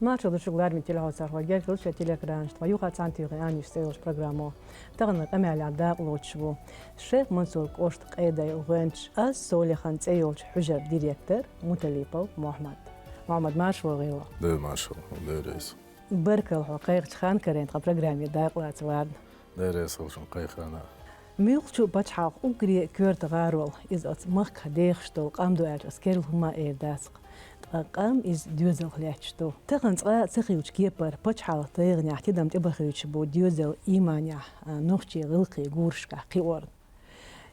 Marshall de Chuglar Mitilhauser Hoger Gulcha Telegram Tvayuha Santiga Anish Sales Programo Tagna Amala Da Lochvo Sheikh Mansur Kost Qeda Uganch As Soli Khan Tsayolch Hujar Director Mutalipo Mohammed Marshall Ghila ده Marshall ده رئيس بركة حقيقة خان كرين برنامج داقلات وارد ده رئيس خلشن قيخانا ميلشو بچحاق أوكري كورت غارول إز أت مخ ديخشتو قام دو أج أسكيل هما إير داسق قام إز ديوزل خليتشتو تغن تغا تخيوش كيبر بچحاق تيغني احتدام تبخيوش بو ديوزل إيمانيا نوخشي غلقي غورشكا قيورد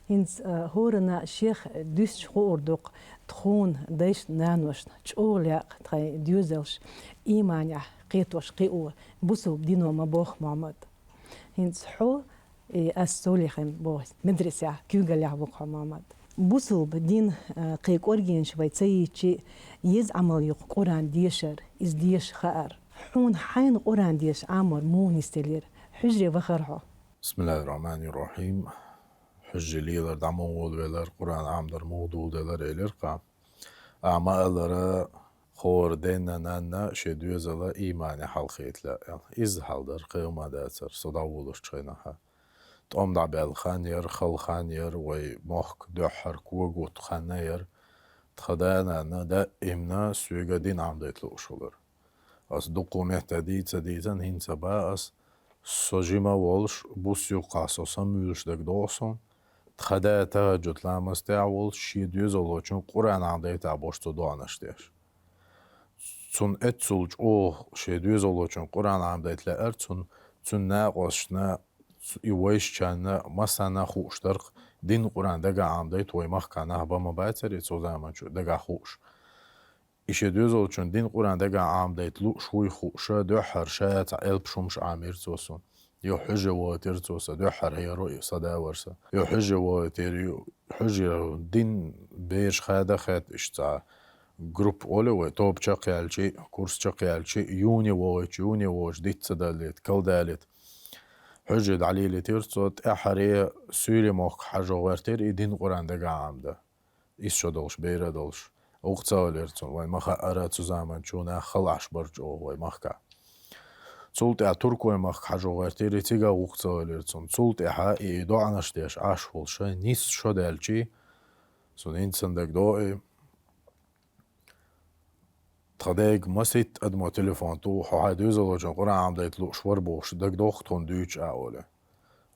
هنس هورنا شيخ دوش خوردوق تخون ديش نانوش تشوليا تخي ديوزلش إيمانيا قيتوش قيور بوسو بدينو مبوخ محمد هنس حو السوليخن بوس مدرسة كيوغا لعبوق محمد بوسو بدين قيك أورجين شويتسي تشي يز عمل يق قران ديشر إز ديش خار حون حين قران ديش عمر مو نستلير حجري بخرحو بسم الله الرحمن الرحيم حج ليلر دعمول ولر قرآن عمدر موضوع دلر إلرقا أعمالر خور دينا نانا شدوزلا إيماني حلقيت لا إز حلدر قيوما داتر صداولش تشينها تقوم دع بالخانير خلخانير ومخك دحر كوغوت خانير تخدانا دا إمنا سوغا دين عمدت لوشولر أس دوقو مهتدي تديتن هنسا با أس سوجيما والش بوسيو قاسو سميلش دك دوسون تخدا تهجد لامس تعول شي ديوزولوچون قرآن عمدت عبوشتو دوانشتيش تون اتسولج شي ديوزولوچون قرآن عمدت لأر تون ناقوشنا يويش كان مسانا خوش درق دين قرآن دقا عمدت ويمخ كانها بما باتر يتسو زمان شو دقا خوش إيش ديوزولوچون دين قرآن دقا عمدت لو شوي خوشا دو حرشات ألب شمش عامير توسون يو حجة واتر توسا دو حر هي رؤية صدا ورسا يو حجة واتر يو حجة دين بيش خادا خاد اشتا جروب أولو توب شقيالشي كورس شقيالشي يوني ووش ديت صداليت كل داليت حجة عليلي تيرتوت احري سوري موك حاجة غيرتير إدين قرآن دقا عمدا إيش شو دولش بيرا دولش أغتساليرتون وي مخا أراتو زامن شونا خلعش برجو وي مخكا تولت تركو مخ حاجة غيرتير تيجا أغتساليرتون تولت إحا إيدو عناشتيش عاش فولشا نيس شو دالشي سون إنسان دك دوئي تخديك مسيت أدمو تليفون تو حوها دوزلو جن قرآن عمدا يتلو شور بوش دك دوختون دوش أولي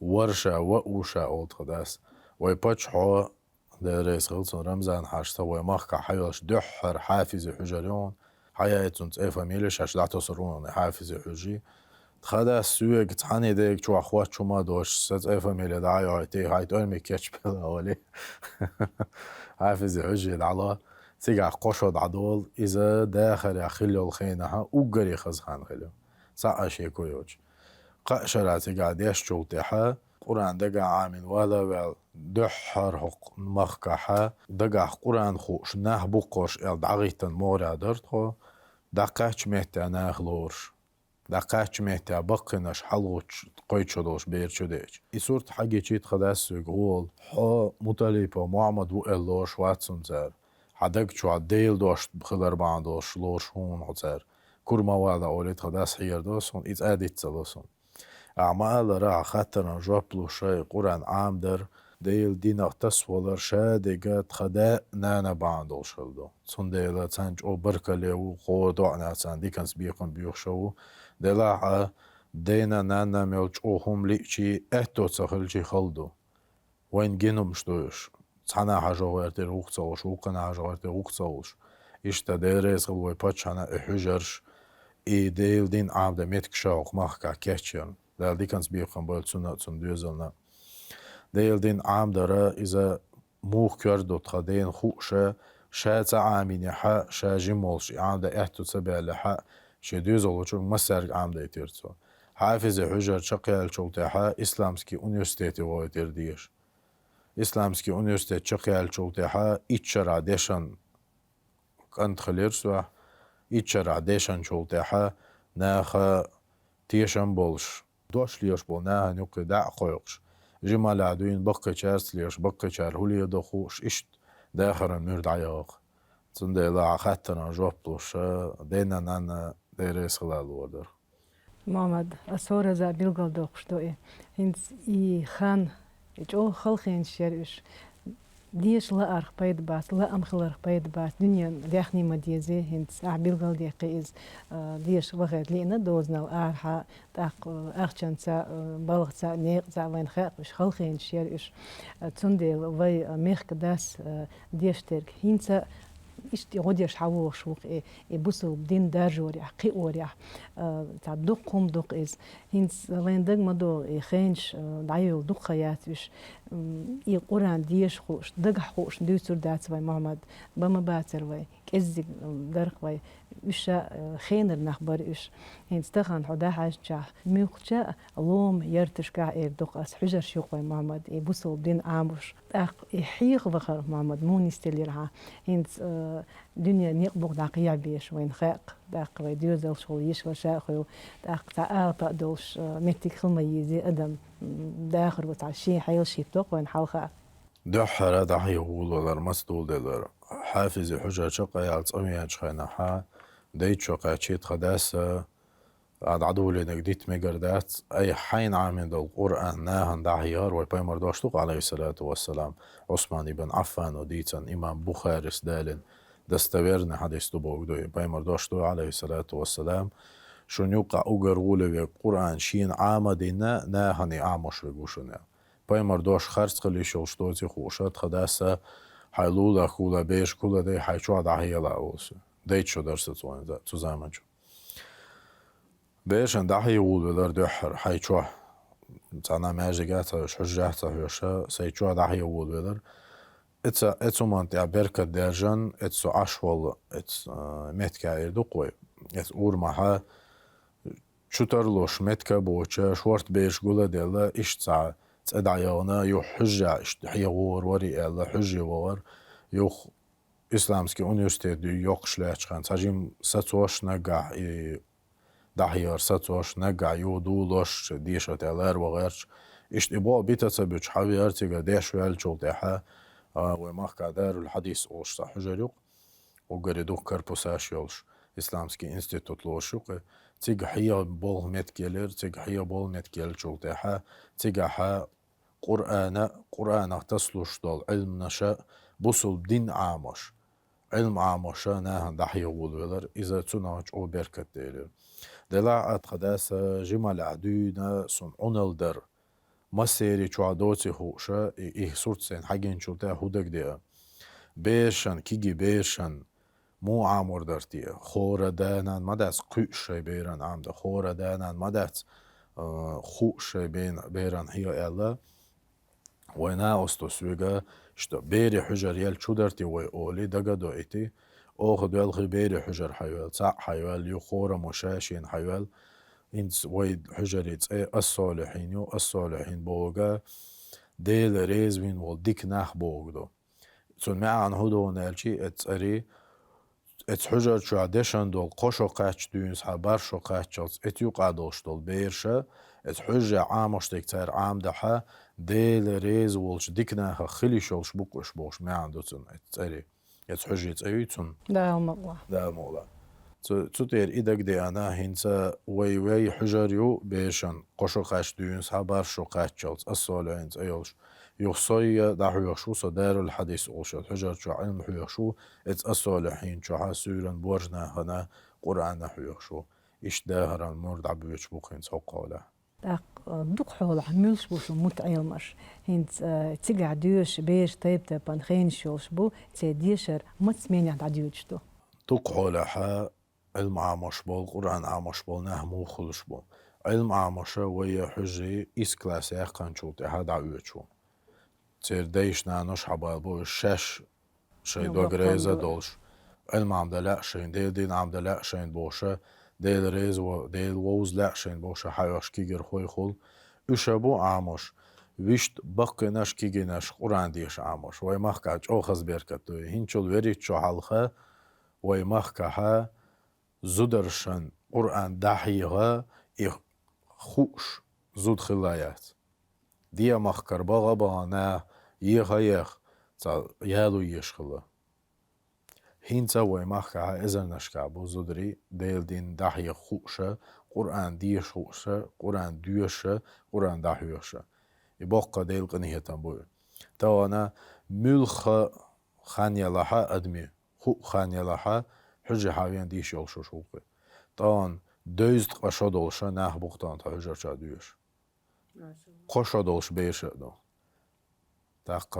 ورشا وأوشا أول تخداس وي باتش حوا ده رئيس غلطن رمزان حاشتا وي مخكا حيوش دحر حافظ حجريون حياتون تأفا ميلش عش دعتو سرون حافظ حجي تخداس سويق تحاني ديك شو أخوات شو ما دوش ستأفا ميلي دعايو هايتي هايتو أرمي كيتش بلا أولي حافظ حجي دعلا تيجع قشد عدول إذا داخل يخلو الخينها وقري خزخان خلو ساقا شيكو يوج قاشرة تيجع ديش جولتها قرآن دقا عامل ولا دحر حق مخكحة دقا قرآن خوش ناه بقوش دعغيتن مورا درتو دقاش مهتا ناخلورش دقاش مهتا بقناش حلوش قويتشو دوش بيرشو ديش إسورت حاجة چيت خداسو يقول حا مطالبة محمد وإلوش واتسون زار حدك شو عديل دوش بخلر باندوش لوش هون عزار كورما وادا أوليت خداس حير دوسون إز آديت سلوسون أعمال راح خاطر جابلو شيء قرآن عامدر ديل دينا تسولر شادقة خدا نانا باندول شلدو صن ديلا تانج أو بركة ليو قودو عنا تان دي كان سبيقن بيوخشو ديلا دينا نانا ميلج أوهم ليشي أهتو تسخلجي خلدو وين جينو مشتوش تانا حاجة غيرتي روكتسولش وقنا حاجة غيرتي روكتسولش إشتا ديريس غلوي باتش هنا إحجرش إي ديل دين عامدة ميتك شاوق مخكا كيتشن دال دي كانت بيقن بول تسون دوزلنا ديل دين عامدة إذا موخ كردو تخدين خوشة شاتا عامين حا شا جيمولش عامدة إحتو تسبع لحا شي دوزلو چون مسارك عامدة يتيرتو حافظ حجر شقيال چولتها إسلامسكي أونيوستيتي ويتير ديش إسلامسكي أونيوستيت شقيال چولتها إتشرع ديشن كانت خليرسوا إتشرع ديشن چولتها ناخا تيشن بولش دوش ليش بولناها نوكي داع قويقش جمال عدوين بقى چارس ليش بقى چار هولي دخوش إشت داخر المرد عياق تندي لا خاتنا جوبلوش دينا نانا ديريس خلال ودر محمد أصور ذا بيلقى دوقش دوئي هنت خان جو خلقين شريش ديش لا أرخ بيد باس لا أم خلر بيد باس دنيا داخني مديزي هنت بيلقى دقيز ديش وغير لينا دوزنا الأرحة تاق أخشان سا بلغ سا نيق سا وين خاقش خلقين شريش تندل وي ميخ داس ديش ترك هنت إشتي غديش حووش شوق بوسو بدين دارجوري حقي أوري تاع دقهم دق إز هينس وين دق مدو خينش دعيو دق خياتش قران ديش خوش دق خوش دوسر دات وي محمد بما باتر وي كزي درق وي وش خينر نخبر إيش هينس تخن حدا حاج جاه ميوخجا لوم يرتش كا دق أس حجر شوق وي محمد بوسو بدين عامش يحيق بخر محمد مو نستليرها هينس دنيا نيقبق داقيا بيش وين خاق داق ويدير دل شغل يش وشاخو داق تاع دولش متك خلما يزي أدم داخر وتاع شي حيل شي بتوق وين حوخا دحر دحي هول ولر مسدول دلر حافظ حجة شقا يالت أمي خينا حا ديت شقا تشيت خداس عاد عدو لنقديت مقردات أي حين عامل القرآن ناهن دحيار ويبايمر داشتوق عليه الصلاة والسلام عثمان بن عفان وديتن إمام بخاري سدالن دستويرنا حديث تبوك دوي بايمر داشتو عليه الصلاة والسلام شون يوقع أوغر غولي القرآن شين عامدنا ناهني عامش لقوشنا بايمر داش خرس خلي شلشتوتي خوشات خداسة حيلولا خولا بيش كولا دي حيشو دحيا لا أولسو ديت شو درست وين ذا تزامنجو بيش ان دحي ولدر دحر حيشو تانا ماجيغاتا حجاتا هوشا سيشو دحي ولدر اتسو منطقة بركة درجن اتسو عشوال اتس متكا اردوقوي اتس اورماها شوترلوش متكا بوچا شورت بيش قولا ديلا اشتسا تدعيانا يو حجة اشتحي غور وري الا حجة وور يو اسلامسكي انيورسيتي دي يوقش لاتشخان تاجيم ستوش نقع دحيار ستوش نقع يو دولوش ديشة تلار وغيرش اشتباع بيتا تبيش حاوي ارتيغا ديش ويالجول ديحا ومحكا دار الحديث أولش صح جريق وقريدوك كربوساش يولش إسلامسكي إنستيتوت لوشوق تيجا حيا بول متكيلر تيجا حيا بول متكيل جول ديحا تيجا حا قرآن تسلوش دول علم نشاء بوصل دين عامش علم عامشا ناهن دحيا ولولر إذا تناج أو بركت ديلر دلاعة خداسة جمال عدونا سن عنل در مسيري چوادوتي هوشا إيه سورتسين حاجين شوتا هودك ديا بيرشن كيجي بيرشن مو عامور درتيه خورا دانان مداس قوشي بيران عمدا خورا دانان مداس خوشي بيران هي إلا وينا أستوسوغا شتا بيري حجر يال چو درتي وي أولي دقا دوئتي أوخ دوالغي بيري حجر حيوال تاع حيوال يو خورا مشاشين حيوال إنس ويد حجريت الصالحين يو الصالحين بوغا ديل ريزوين والديك ناح بوغدو تون معان هدو نالشي اتساري ات حجر شو عدشان دول قشو قاتش دونس حبار شو قاتشالس ات يو قادوش دول بيرشا ات حجر عامش تكتار عام دحا ديل ريز والش ديك ناح خلي شولش بوكوش بوش معان دوتون اتساري ات حجر اتساري تون دا الله دا مولا تطير إيدك دي أنا هنسا وي حجريو بيشن قشو قاش ديونس حبار شو قاتشالز الصالة هنس أيولش يخصي داحو يخشو صدار الحديث أولشات حجر شو علم حو يخشو اتس الصالحين شو حاسورا بورجنا هنا قرآن حو يخشو إش داهرا مرد عبويش بوخين سوقاله دق حول عملش بوش متعلمش هنت تيجع ديوش بيش طيب تبان خين شوش بو تيديشر متسمين عند عديوشتو دق حولها علم عامش بول قرآن عامش بول نهمو خلش بول علم عامش ويا حجي إس كلاس يخان شو تهاد عويتشو تير ديش نانوش حبال بو الشاش شي دو غريزة دولش علم عمدا لا شين دين عمدا لا شين بوشا ديل ريز و ديل ووز لا شين بوشا حيوش كيجر خوي خول يشبو عامش ويشت بقناش كيجيناش قرآن ديش عامش وي مخكاج أوخز بيركتو هنشول وريت شو حلخة وي مخكها زودرشن قرآن دحيها خوش زود خلايات ديا مخكر بغا بانا يخ يالو يشخلا هینچا وی مخکه ازن نشکا بزودری دیل دین دهی خوشه قرآن دیش خوشه قرآن دیوشه قرآن دهیوشه يبقى ديل قنية تنبوي تو أنا ملخ خانيا لها أدمي خو خانيا لها حجة حاويان ديش يلشو شوقي طان دوزد قشا دولشا ناح بوقتان تا حجة چا دوش قشا دولش بيش دو تاق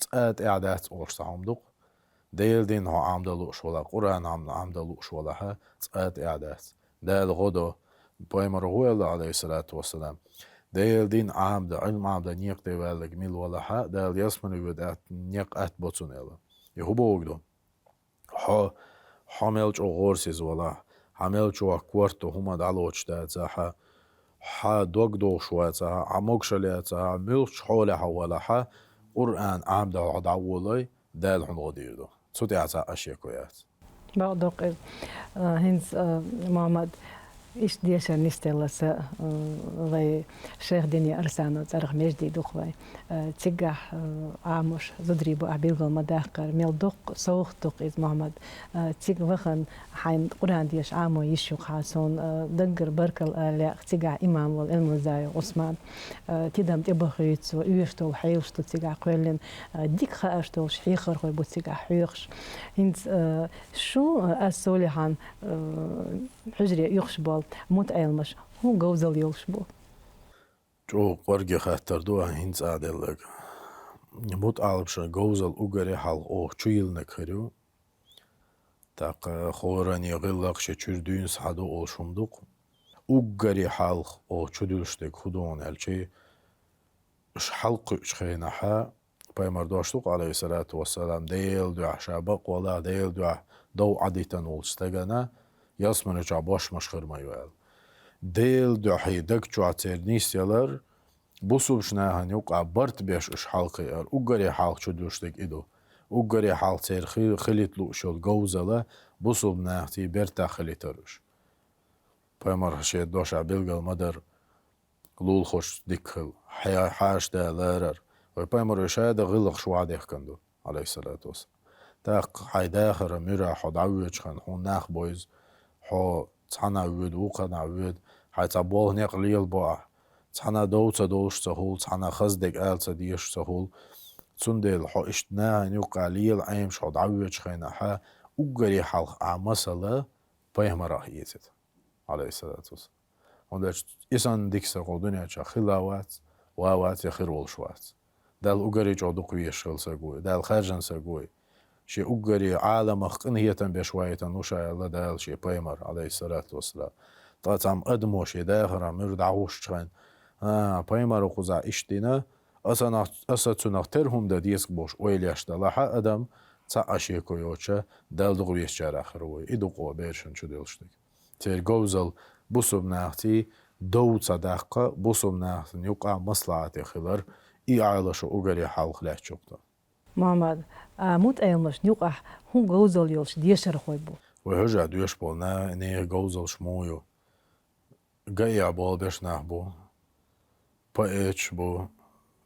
تقات إعدات أولش تعمدق ديل دين هو عمدلوش ولا قرآن عمدلوش ولا ها تقات إعدات ديل غدو بويمر هو عليه الصلاة والسلام ديل دين عمد علم عمد نيق ديوالك ميل ولا ها ديل يسمن يود نيق أت بوتسون إلا يهو بوغدو حاملج أغورسيز ولا حاملج وكورتو هما دالوش داتها دوغدو شواتها عموك شلياتها ملش حولها ولا ها قرآن عمد عداولي ديل هن غديردو صوتي عتا أشياء كويات بعضك هنز محمد إيش ديشا نستلس لي شيخ دنيا أرسانو تاريخ مجدي دخوي تجح عامش زدريبو أبيلغ المداخر ميل دق سوخ دق إز محمد تيج وخن حين قرآن ديش عامو يشوق حاسون دقر بركل لا تجح إمام والعلم زاي عثمان تدم تبخيت ويشتو حيشتو تجح قولن ديك خاشتو شحيخر خوي بو تجح حيخش هند شو أسولي حجري يخشبال موت أيلمش هو جوزل يلشبو جو قرقي خاطر دو هينز عادلك موت عالبش جوزل أوغري حال أو چويل نكريو تاق خوراني غلق شچردين سحدو أولشمدوق أوغري حال أو چودلشتك خدون الچي اش حلق اشخينها بايمر دوشتوق عليه الصلاة والسلام ديل دو عشابق ولا ديل دو عديتن أولستغنا ياسمن جا باش مشخر مايوال ديل دو حيدك جو عتيرنيس يلر بوسوبشنا هنيوق عبرت بيش اش حلقي ار اوغري حلق چو دوشتك إدو اوغري حلق تير خليت لو شول جوزلا بوسوب ناحتي برتا خليتروش بايمر هشي دوش عبيلغل مدر لول خوش ديكل حاش دا لارر وبايمر يشاهد غلق شو عاديخ كندو عليه الصلاة والسلام تاق حيداخر ميرا حد عويج خان هون ناخ بويز حو تانا ويد وقنا ويد حيتا بول نيق ليل بوع تانا دوتا دوش سهول تانا خزدك آلتا ديش سهول تندل حو اشتنا نيوقع ليل عيمش حد عويج خينا حا اوغري حلق عمسلا بايهم راهيتت عليه الصلاة والسلام وندش إسان ديكسا قودنيا چا خلاوات واوات يخير والشوات دال اوغري جودوق ويشغل ساقوي دال خارجن ساقوي شي اوغري عالم قنية بشوية نوشا الله دال شي بايمر عليه الصلاة والسلام طاتام ادمو شي داخر مر دعوش چخن بايمر قوزا اشتينا اسا تنخترهم دا ديسك بوش ويلياش دلاحا ادم تا اشيكو يوچا دال دغويش جاراخروي ادو قو بيرشن چو دلشتك تير جوزل بوسوب ناختي دوتا داقة بوسوب ناختي يوقع مصلحتي خلر اي عايلش اوغري حالق لا چوقتا محمد موت أيلمش نيوقع هو جوزل يلش ديشر خوي بو وهرجع دوش بولنا اني جوزل شمويو جايع بول بيش نحبو با ايش بو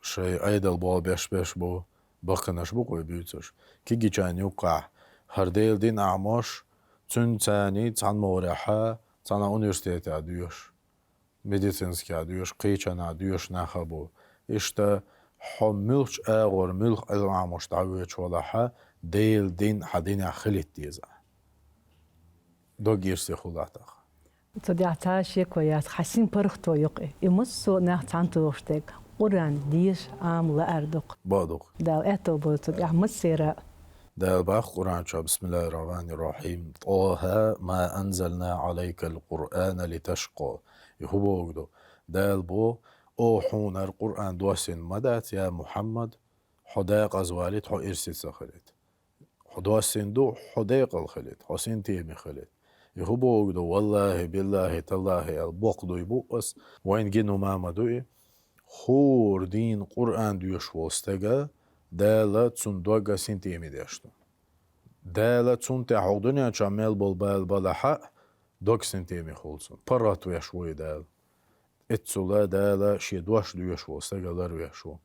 شي ايدل بول بيش بو بقناش بو قوي بيوتش كيجي جان يوقع هرديل دين اعماش تون تاني تان مورحة تان اونيورسيتيت ادوش ميديسينسكي ادوش قيچان ادوش نخبو اشتا حملش اغور ملخ العماش دعويش ولاحة ديل دين حدين خليت ديزا دو جيرسي خلاتاخ تدعتا شيكويات حسين برختو يقي يمسو ناحتان توشتك قران ديش عام لأردق بادق دال اتو بو تدع مسيرا دال باخ قرآن شا بسم الله الرحمن الرحيم طه ما أنزلنا عليك القرآن لتشقى يهو بوغدو دال بو او حون القرآن دوسين مدات يا محمد حداق أزواليت حو إرسيت سخلت حدوسين دو حداق الخلت حسين تيمي خلت يهو بوغدو والله بالله تالله البوق دو يبوقس وين جنو ماما دوي خور دين قرآن دوش وستغا دالا تسون دوغا سنتيمي داشتو دالا تسون تحق دنيا چامل بول بالحق دوغ سنتيمي خلصون براتو يشوي دال اتسولا دالا شي دوش دوش وستغا لر يشو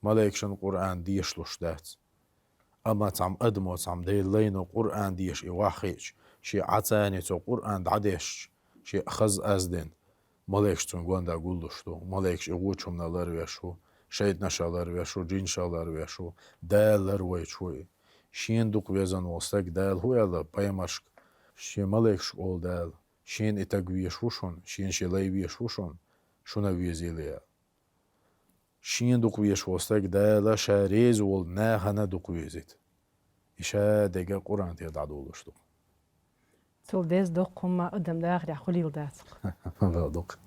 ملايكشن قرآن ديشلوش دات أما تعم أدمو تعم دي لينو قرآن ديش إواخيش شي عتاني تو قرآن دعديش شي أخز أزدين مالكش تون دا قولشتو مالكش إغوچم نالر ويشو شيد نشالر ويشو جين شالر ويشو دالر ويشوي شين دوق ويزن وستك دال هو يلا بايمشك شي مالكش أول دال شين إتاق ويشوشون شين شي لي ويشوشون شونا ويزيليا شين دوق ويشوستك دال شاريز وول ناهنا دوق ويزيت إشا ديگه قرآن تير دعدولشتو تول ديز دوق هما قدام داخل خليل داسق دوق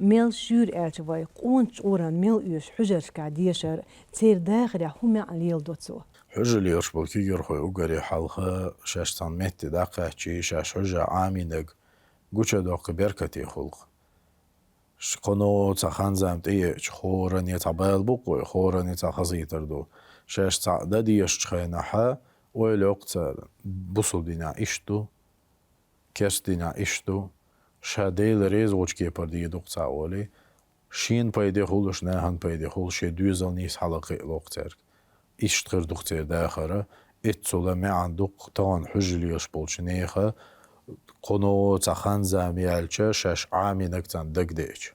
ميل شور اعج واي قونش اوران ميل يوش حجرش قاعديشر تير داخل هما عليل دوتسو حجر ليش بالكي يرخو وقري حلقة شاش تنمت دقة چي شاش حجر عامينك قوچه دوق بركتي خلق شقنو تخان زمت ايش خورن يتعبال بقوي خورن يتخزيتر دو شاش تعدد يشتخينها ويلوقت بصل دينا اشتو كاس دينا اشتو شاديل ريز وچكي پردي دوق تعولي شين بايدي خولش نهان بايدي خولش دوزل نيس حلقي لوقتر اشتغر دوقتر داخرة اتسولا معن دوق تان حجل يشبولش نيخة قنو تخان زاميالچه شاش عامينك تان دق ديش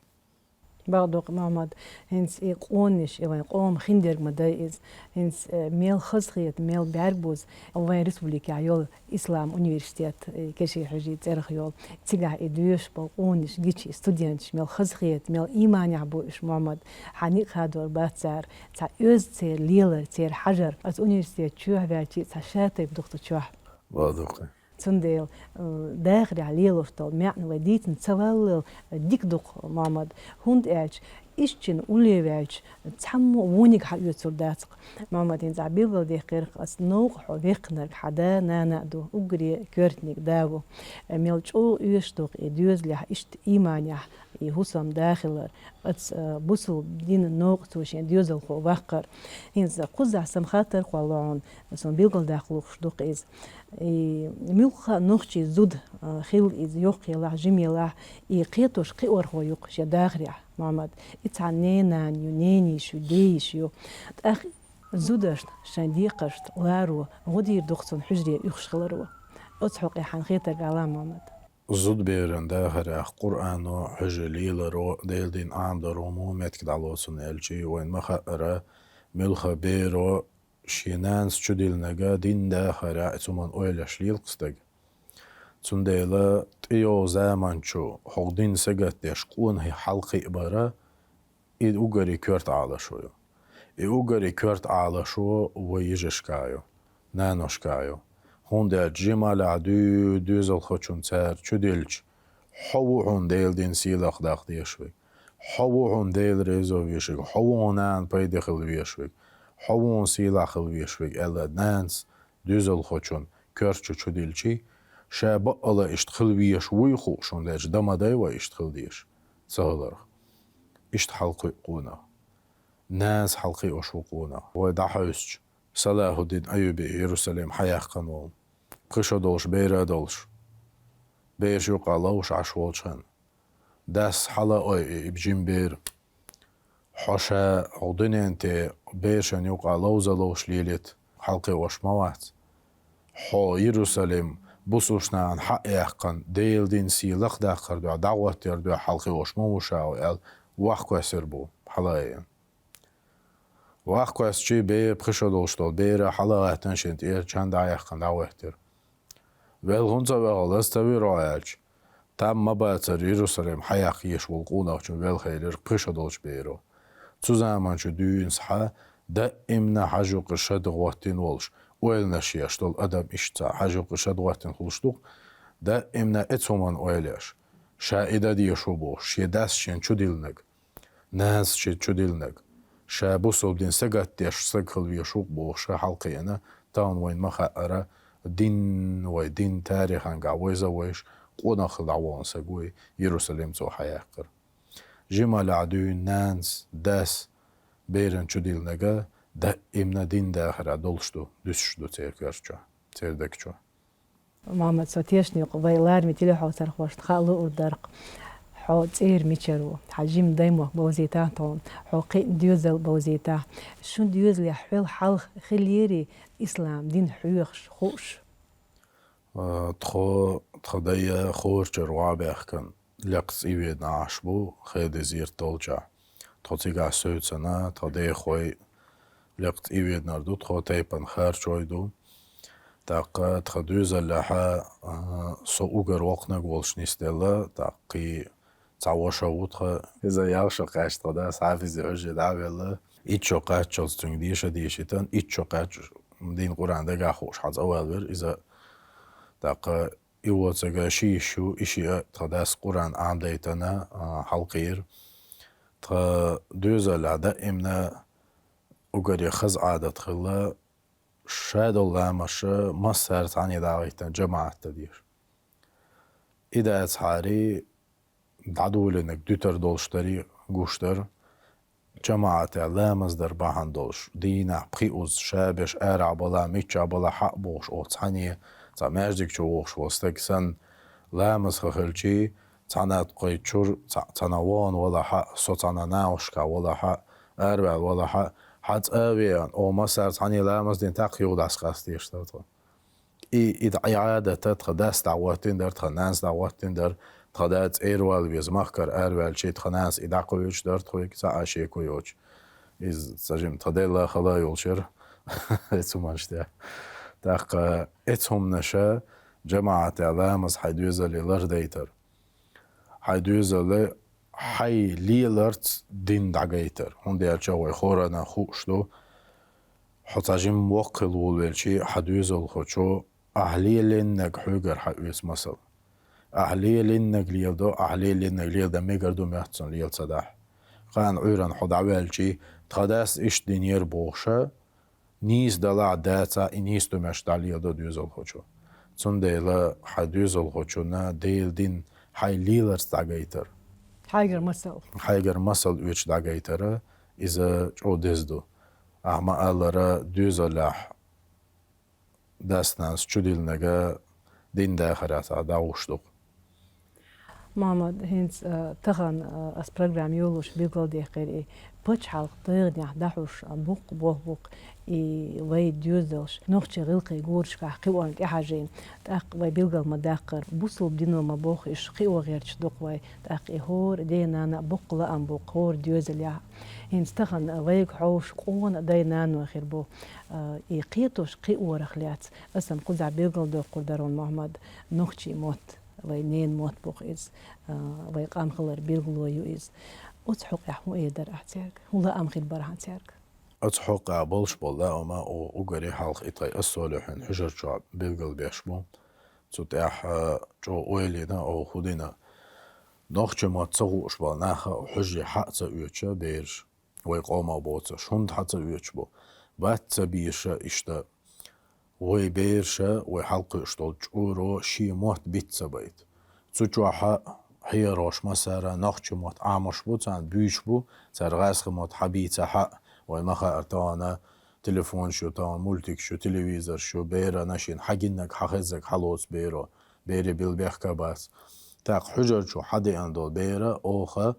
بعضوق محمد هنس قونش إلى قوم خندر مدايز هنس ميل خزخيت ميل باربوز وين ريسبوليكا يول إسلام أونيفرسيتيات كشي حجي تاريخيول تيجا إدوش بالقونش جيتشي ستوديانش ميل خزخيت ميل إيمان يعبوش محمد حنيق هادور باتسار تا يوز تير ليلر تير حجر از أونيفرسيتيات شوه باتشي تا شاتي بدوخت شوه بعضوق تنديل داخل عليه لفتال معنى وديت نتسوال ديك دوق محمد هند اعج إيشتين أولي اعج تحمو وونيك حق يتسرداتق محمد ينزع بيبل دي قيرق أس نوق حويقنك حدا نانا دو أقري كورتنيك داغو ميلجو يشتوق إديوز لح إشت إيمانيح يهوسم داخل أتس بوسو دين النوق توشين ديوز الخو وقر ينزع قزع سمخاتر خوالعون سن بيبل داخل خشدوق إز ميلخا نوخشي زود خيل إز يوقي لح جمي لح قيتوش قيور هو يوقش داخريح محمد إتعنينان يونيني شو ديش يو أخي زودشت شنديقشت لارو غدير دخصن حجري يخشغلرو أتحقي حنخيتر قالا محمد زود بيرن داخر اخ قرآن و حجلي لرو ديل دين عندرو مومت كدالوسن الجي وين مخأرة ملخ بيرو شينانس شديل نگا دين داخر اتومن اويلش ليل قستگ تون ديلا تيو زمان شو حقدين سجت يشقون هي حلقي إبارة إد أوجري كورت على شويو أوجري كورت على شو ويجش كايو نانوش كايو هون ده جمال عدو دوزل خشون تار شو ديلش حوون ديل دين سيلخ داخ ديشوي حوون ديل ريزو ويشوي حوون نان بايد خل ويشوي حوون سيلخ ويشوي ألا نانس دوزل خشون كورت شو ديلشي شابه الله اشتخل ويش ويخو شون لاج دما دايوا اشتخل ديش سهلر اشت حلقي قونا ناس حلقي اشوقونا ودحوسج صلاح الدين ايوبي يروسلم حياق قنوم قشو دولش بيرا دولش بيش يقالوش عشوالشان داس حلا اي بجيم بير حاشا عوديني انت بيشان يقالو زلوش ليلت حلقي وشموات حو يروسلم بوسوشنا عن حق يحقن ديل دين سيلخ داخر دو دعوة دو حلقي وشمو وشاو ال واخكو سربو حلايا واخكو اسجي بي بخشو دوشتول بيرا حلا تنشنت اير چند يحقن دعوة تر والغنزا وغلس تبي رايج تم مباتر يروسلم حياق يشولقونا وچون والخير بخشو دوش بيرو تو زمان چو دوين صحا دائمنا حاجو قشد غواتين والش ويلناش يشتول أدم إشتا حاجو قشد غواتين خلشتوق دائمنا اتومن ويلاش شائدة دي شوبوش يداس شين چو ديلنك ناس شين چو ديلنك شابو صوبدين سقات ديش سقخل ويشوق بوش حلقينا تان وين مخاقرة دين ويدين تاريخان قاويزا ويش قونا خل عوان سقوي يروسلم تو حياقر جمال عدو نانس داس بيرن چو ديلنكا دائمنا دين داخر دولشتو دوشتو تيركرچو تيردكچو محمد سوتيشني قبيلار متيلي حوتر خوشت خالو ودرق حو تير ميشرو حجيم دايما بوزيتا طون حو قيم ديوزل بوزيتا شون ديوزل يحول حل خليري إسلام دين حيوخش خوش تخدي خور جروا بيخكن لقص إيويد نعشبو خيد زير طولجا تخطيقا سوتسنا تخدي خوي لقص إيويد نردو تخو تيبن خير شويدو تاق تخدوز اللحا سوء وقنا قولش نستيلا تاقي تعوشا وطخ إذا يالشو قاش تخدا صعفي زيوجي دعويلا إيتشو قاش جلستون ديشتان إيتشو قاش دين قرآن دقا خوش حاز أول بر إذا تاق إيواتساقا شيشو إشي تخداس قرآن عام ديتنا حلقير تخدوز اللحا دائمنا وقري خز عادة تخلا شاد الله مش مصر تعني دعويتنا جماعة تدير إذا أتحاري دعدو لنك دوتر دولشتري قوشتر جماعة الله مصدر باهن دولش دينا بخيوز شابش أرع بلا ميتش بلا حق بوش أو تعني تا مجدك جوش وستكسن لا مسخخلشي تعنات قيتشور تنوان ولا حق سو تناناوشكا ولا حق أربع ولا حق حد أبيان أو مصر تعني لا مصدين تاقيو داس قاستي اشتاطا إذا إعادة تخداس دعواتين در تخنانس دعواتين در تخدات إيروال بيز مخكر أروال شي تخنانس إدعقويوش در تخويك ساعشي كويوش إذ سجم تخديلا خلا يولشر إتو مانشتيا تاق إتهم نشا جماعة علامز حيدوزا للر ديتر حيدوزا لي حي ليلرت دين دعجيتر هندي الجو خورنا خوشلو حتاجم وقل والشي حدوزل خوشو أهلي لنك حجر حقوس مثل أهلي لنك ليلدو أهلي لنك ليلدا ميجردو مهتسن ليل صداح خان عيران حد عوالشي تخداس إش دينير بوخشة نيس دلع داتا إنيس دمش داليلدو دوزل خوشو تون ديلا حدوزل خوشو نا ديل دين حي ليلرت دعجيتر حاجر مسل ويش دعجيتر إذا جو دزدو أما ألرا دوزلاح داستناس شديل نجا دين داخرات داوشتو محمد هنس تغن أس برنامج يولوش بيقول دي قري بتش حلق تغني دحوش بوق وي ديوزلش نوختي غلقي جورش قوان كحاجين تاق وي بيلقى مداقر بوصل بدينو ما بوخ إش قوة غير تشدق وي تاق هور دينا أنا بوق لا أم بوق هور ديوزل يا هنس تغن ويك حوش قوان دينا نو خير بو قيتوش قوة رخليات أسم قزع بيلقى دو قدرون محمد نوختي موت وي نين موت بوخ إز وي قام خلر بيلقلو يو إز أتحق يحمو إيدر أحتيرك ولا أم خير برهان تيرك أتحق بولش بولا أما أو أجري حلق إطاي الصالحين حجر شعب بيلقل بيشبو تتاح جو أويلينا أو خودينا نوخش ما تصغوش بالناخا حجي حق تأويتش بيرش ويقوما بوتا شوند حتى أويتش بات تبيرش إشتا وي بيرشا وي حلق اشتول جورو شي موت بيت سبايت تجوا حق هي روش مسارا نخش موت عامش بو تان بيش بو ترغاس موت حبيت حق وي مخا ارتانا تليفون شو تان مولتك شو تلفزيون شو بيرا نشين حقينك حخزك حلوس بيرو بيري بالبيخكا باس تاق حجر شو حدي اندول بيرا اوخا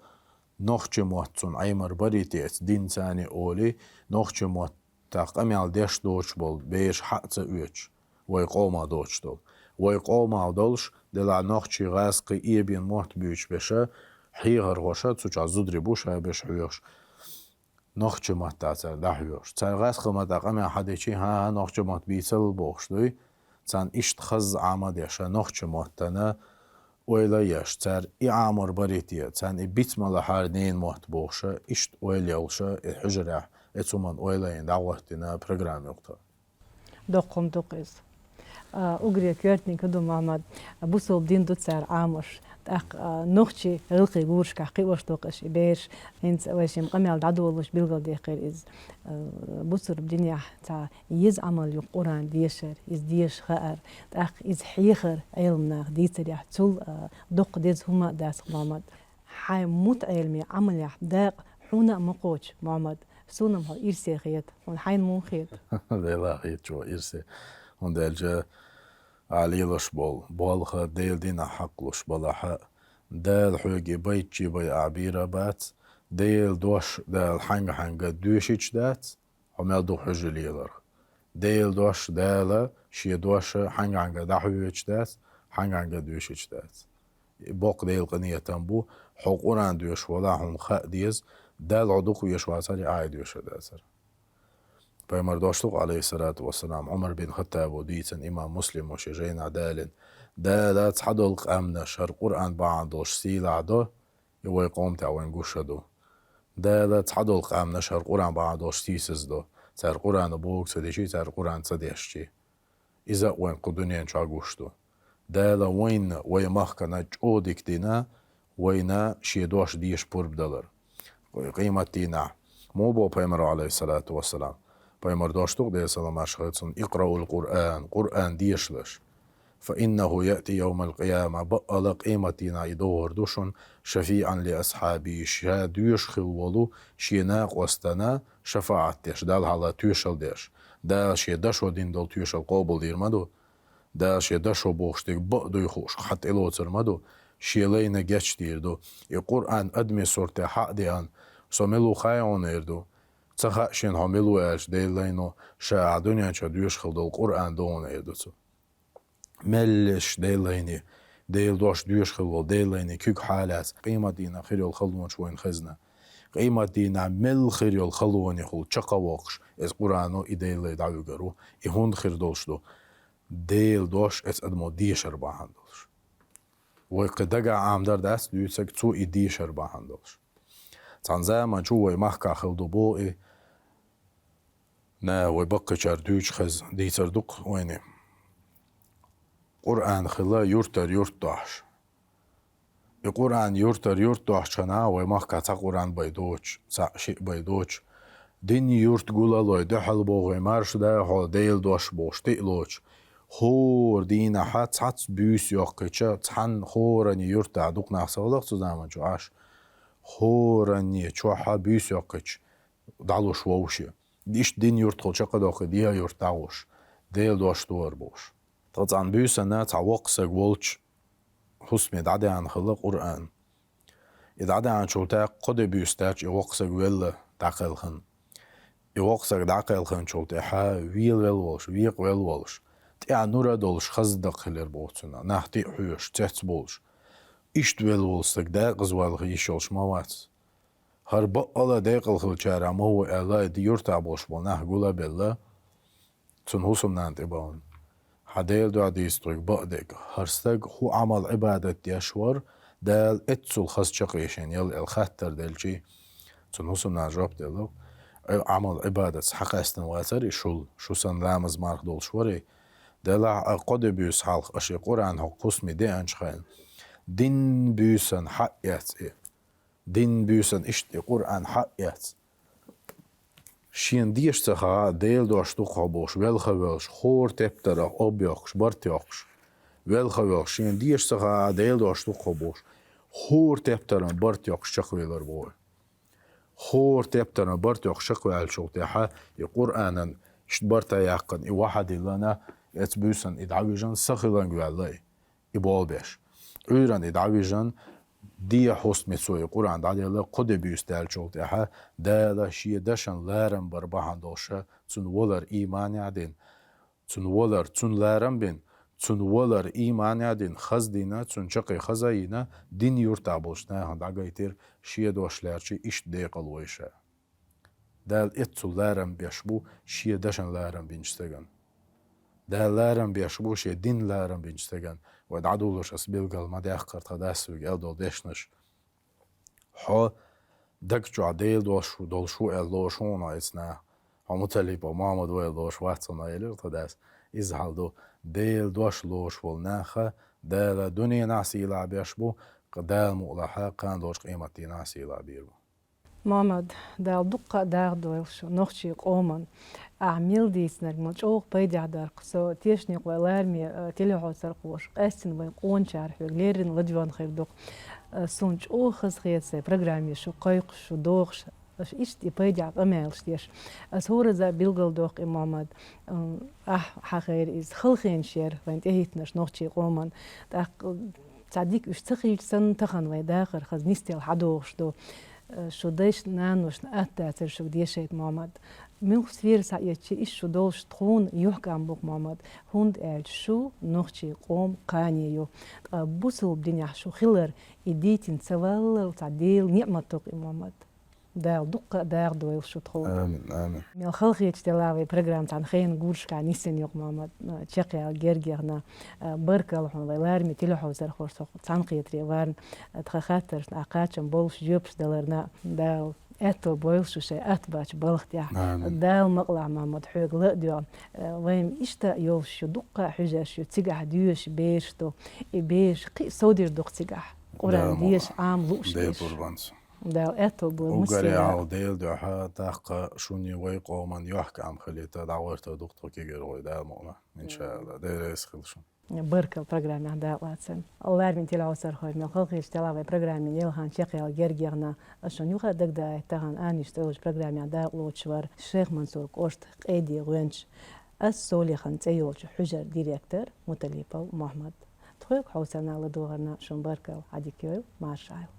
نخش موت تون عيمر بريتيت دين تاني اولي نخش موت تاق اميال ديش دوش بول بيش حق تأويتش ويقوما دوش دول ويقوما دولش دلع نخشي غاسقي إيبين موت بيش بشا حيغر غوشا تسوچا زودري بوشا بيش حيوش نخشي موت تاتر دا حيوش تاق غاسقي ما تاق اميال حديشي ها نخشي موت بيتل بوش دوي تان إشت خز عمد يشا نخشي موت تانا ويلا يش تار إعامر بريتيا تان إبيت مالحار نين موت بوشا إشت ويل يولشا الحجر اتومن ويلاين دعوتنا برنامج يقطع دقم دقيز أجري كيرتني كدو محمد بوصل بدين دوتسار عامش تاق نوختي غلقي جورش كحقي واش توقش بيش انت واش مقامي على العدو والله بيلقى دي خير از بوصل بدنيا تاع يز عمل القرآن ديشر يز ديش خير تاق يز حيخر علمنا ديتر يح تول دق ديز هما داس محمد حي موت علمي عمل يح داق حونا مقوش محمد سونم ها إرسي خيط هون حين مو خيط لا خيط شو إرسي هون دالجا عليلش بول بالخا ديل دينا حقلش بلا حق دال حوجي بيتشي بي عبيرة بات ديل دوش دال حنجة دوشيش دات عمال دو حجي ليلر ديل دوش دالا شي دوش حنجة دحويش دات حنجة دوشيش دات بوق ديل قنية تنبو حقوران دوش ولا هم خاء ديز دال عدوك ويشواسالي عاي دوش داتر بيمر دوشتوق عليه الصلاة والسلام عمر بن خطاب وديتن إمام مسلم وشجين عدالن دا تحدلق أمنا شر قرآن بعضوش سيلا دو يوي قوم تعوين قوش دو دا تحدلق أمنا شر قرآن بعضوش تيسز دو تار قرآن بوك تدشي تار قرآن تدشي إذا وين قدنيا شاقوش دو دا وين ويمخكنا جودك دينا وين شيدوش ديش بور بدلر قيمة دينا مو بو بيمر عليه الصلاة والسلام بيمر دوشتوق دي سلام عشقاتون اقرأوا القرآن قرآن ديشلش فإنه يأتي يوم القيامة بقى قيمتنا يدور دوشن شفيعا لأصحابي شاد يشخل ولو شيناق وستنا شفاعت ديش دال هلا تيشل ديش دا شي دشو دين دول تيشل قابل دير مدو دا شي دشو بوشتك بقدو يخوش حتى إلوتر مدو شي لينا جيش دير دو القرآن أدمي صورتي حق ديان سوملو خايون إردو تخشين هملو اش ديلينو شاع دنيا شديش خلد القرآن دون إردو ملش ديليني ديل دوش ديش خلد ديليني كيك حالات قيمة دينا خير الخلون شوين خزنة قيمة دينا مل خير الخلون يخل تشقا وقش إز قرآنو إديلي دعو جرو إهون خير دولش دو ديل دوش إز أدمو ديش أربعان دولش وقدقا عام در دست ديوتك تو إديش أربعان دولش تنزا ما جوه محكا خلدو بوئي نا ويبقى جردوش خز ديتر دوق ويني قرآن خلا يورتر يورتاش القرآن يورتر يورتاش شنا ويمحكا تا قرآن بيدوش تا شيء بيدوش دين يورت قولا لوي دحل بوغي مارش دا حال ديل دوش بوش تقلوش خور دينا حت بيس يوقيتشا تحن خوراني يورت عدوق نحسولق تزامن جواش خوراني چوحا بيس يوقيتش دالوش ووشي ديش دين يورت خلشا قدوخ ديها يورت داوش ديل دوش دور بوش طبعا بيسنا تعوق سقولش حسمي دعدي عن خلق قرآن إدعدي عن شوتا قد بيستاج يوق سقول داقلخن يوق سق داقلخن شوتا حا ويل والش ويق والش تيع نورا دولش خزدق خلير بوتنا نحتي حيوش تحت بولش إشت والسق داقز والغيشولش موات هر بقلا داقل خلچارا مو ألا ديورتا بولش بوناه قولا بلا تنهوسم نانتبان حديل دو عديستوك بقدك هرستك هو عمل عبادة ديشور دال اتسول خاص شقيشين يل الخاتر دالجي تنهوسم نانجرب دلو عمل عبادة حقا استنواتر شو سن لامز مارك دول شوري دلا قد بيوس حالق أشي قرآن حق قسمي دي أنشخين دين بيوسن حقيات دين بيوسن اشتي قرآن حقيات شين ديش تخا ديل دوش تخابوش والخوالش خور تبترا أبيوخش برتيوخش والخوالش شين ديش تخا ديل دوش تخابوش خور تبترا برتيوخش شخويلر بوي خور تبترا برتيوخش شخويل شوتيحا يقرآنا اشت برتا يقن واحد لنا يتبوسن إدعويجن سخيلان قوالي إبوال بيش أيران إدعويجن دي حوست متسوي قرآن دادي الله قد بيستال شوتيحا دالا شي دشن لارن برباهان دوشا تون ولر إيمان يعدين تون ولر تون لارن بين تون ولر إيمان يعدين خز دينا تون شقي خزاينا دين يورتا بولشنا هند عقايتير شي دوش لارشي إشت ديقل ويشا دال اتسو لارن بيشبو شي دشن لارن بينشتغن دال لارن بيشبو شي دين لارن بينشتغن ودعدولوش أسبيلغال ما ديخكر تداسوغ ألدول ديشنش حو دكجو عديل دولشو ألدوشونا إسنا همتالي با محمد ويلدوش واتسونا يلير تداس إزهالدو ديل دوش لوش والناخة دال دنيا ناسي لعبيشبو قدال مؤلحة كان دوش قيمتي ناسي لعبيربو محمد دال دقة داغ دويلشو نوخشي قومن أعمل ديسنك مجوق بيدع دارقسو تيشني قوالارمي تليحو سرقوش قاستن وين قون شارح ليرن لجوان خير دوق سونج أوخز خيسي برنامج شو قيقش شو دوغش إشتي بيدع أمالش تيش أسهورة زا بيلغل دوق محمد حخير إز خلخين شير وين تهيتنش نوخشي قومن تعديك اشتغل سن تخن ويداخر خز نستيل حدوش دو شو ديش نانوش نأتاتر شو ديشيت محمد من خسير سايتشي إيش شو دولش تخون يحكم بوك محمد هند قال شو نخشي قوم قانيو بوسو بدنيا شو خلر إديتين سوال وتعديل نعمتك محمد داغ دقة داغ دويل شو تخون آمين آمين من الخلق يتلاوي برنامج تاع خين قورش كان نيسن يوق محمد تشقيا جيرجيغنا بركل حون ويلار متلو زر خورس تانقي تريوان تخاطر اقاتشم بولش جوبش دلرنا دال اتو بويلش شيء اتباش بلخت يا دال مقلع محمد حوق لديو وين اشتا يوش دقة حجاش تيغا ديوش بيشتو بيش قي سودير دق تيغا قران ديش عام لوش دال اتو وقال يعاو ديل دوحا تاق شوني ويقو من يحكم خليتا دعورتا دكتور كيجر دا مؤمن ان شاء الله دا يسخلشون بركة البرنامج عندها واتسن الله من تلا وسر خوي من خلق يشتغل برنامج يلهان شقيا جرجرنا عشان يوخا دغدا تهان اني شتوج برنامج عندها لوتشور الشيخ منصور قشت قيدي غنش السولي خنتيوج حجر ديريكتور متليبل محمد تخيك حوسنا لدوغنا شون بركة عديكيو مع الشايل